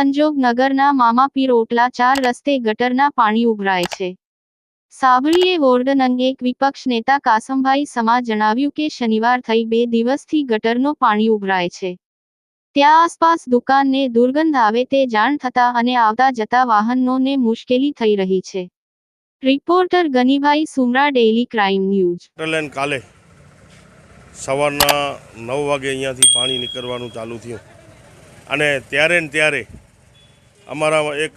સંજોગ નગરના મામાપીર ઓટલા 4 રસ્તે ગટરના પાણી ઉભરાય છે। સાબરીએ વોર્ડ નંગ 1 વિપક્ષ નેતા કાસમભાઈ સમા જણાવ્યું કે શનિવાર થઈ 2 દિવસથી ગટરનો પાણી ઉભરાય છે। ત્યાં આસપાસ દુકાનને દુર્ગંધ આવે તે જાણ થતાં અને આવતા જતા વાહનોને મુશ્કેલી થઈ રહી છે। Reporter Ganibhai Sumra, daily crime news. કાલે સવારના 9 વાગે અહીંયાથી પાણી નીકળવાનું ચાલુ થયું અને ત્યારે અમારા એક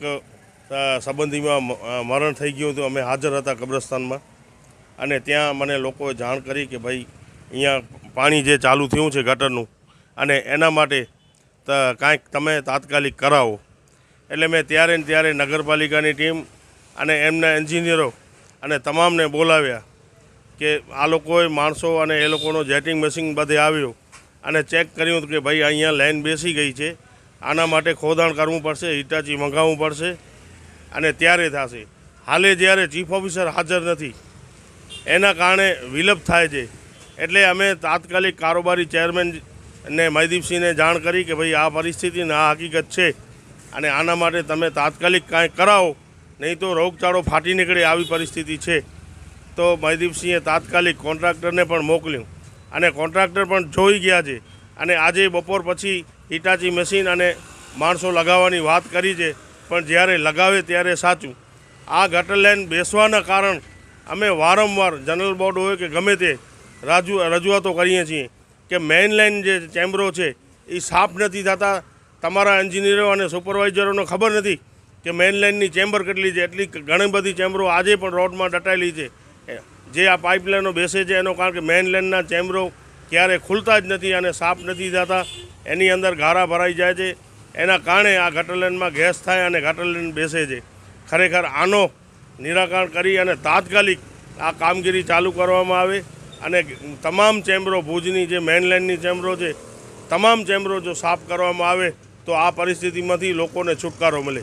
સંબંધીમાં મરણ થઈ ગયું હતું। અમે હાજર હતા કબ્રસ્તાનમાં અને ત્યાં મને લોકોએ જાણ કરી કે ભાઈ અહીંયા પાણી જે ચાલુ થયું છે ગટરનું અને એના માટે કાંઈક તમે તાત્કાલિક કરાવો। એટલે મેં ત્યારે નગરપાલિકાની ટીમ અને એમના એન્જિનિયરો અને તમામને બોલાવ્યા કે આ લોકોએ માણસો અને એ લોકોનો જેટિંગ મશીન બધે આવ્યો અને ચેક કર્યું કે ભાઈ અહીંયા લાઈન બેસી ગઈ છે, આના માટે ખોદાણ કરવું પડશે, હિટાચી મંગાવવું પડશે અને ત્યારે થશે। હાલે જ્યારે ચીફ ઓફિસર હાજર નથી એના કારણે વિલંબ થાય છે। એટલે અમે તાત્કાલિક કારોબારી ચેરમેન ને મહીદીપસિંહને જાણ કરી કે ભાઈ આ પરિસ્થિતિને આ હકીકત છે અને આના માટે તમે તાત્કાલિક કાંઈ કરાવો, નહીં તો રોગચાળો ફાટી નીકળે આવી પરિસ્થિતિ છે। તો મહીદીપસિંહે તાત્કાલિક કોન્ટ્રાક્ટરને પણ મોકલ્યું અને કોન્ટ્રાક્ટર પણ જોઈ ગયા છે અને આજે બપોર પછી હિટાચી મશીન અને માણસો લગાવવાની વાત કરી છે, પણ જ્યારે લગાવે ત્યારે સાચું। આ ગટર લાઈન બેસવાના કારણ અમે વારંવાર જનરલ બોર્ડ હોય કે ગમે તે રજૂઆતો કરીએ છીએ કે મેઇન લાઇન જે ચેમ્બરો છે એ સાફ નથી થતા। તમારા એન્જિનિયરો અને સુપરવાઇઝરોને ખબર નથી કે મેઇન લાઇનની ચેમ્બર કેટલી છે। એટલી ઘણી બધી ચેમ્બરો આજે પણ રોડમાં દટાયેલી છે। જે આ પાઇપલાઇનો બેસે છે એનો કારણ કે મેઇન લાઇનના ચેમ્બરો ક્યારે ખુલતા જ નથી અને સાફ નથી થતા, એની અંદર ગારા ભરાઈ જાય છે। એના કારણે આ ગટર લાઇનમાં ગેસ થાય અને ગટર લાઇન બેસે છે। ખરેખર આનો નિરાકરણ કરી અને તાત્કાલિક આ કામગીરી ચાલુ કરવામાં આવે અને તમામ ચેમ્બરો ભુજની જે મેઇન લાઇનની ચેમ્બરો છે તમામ ચેમ્બરો જો સાફ કરવામાં આવે તો આ પરિસ્થિતિમાંથી લોકોને છુટકારો મળે।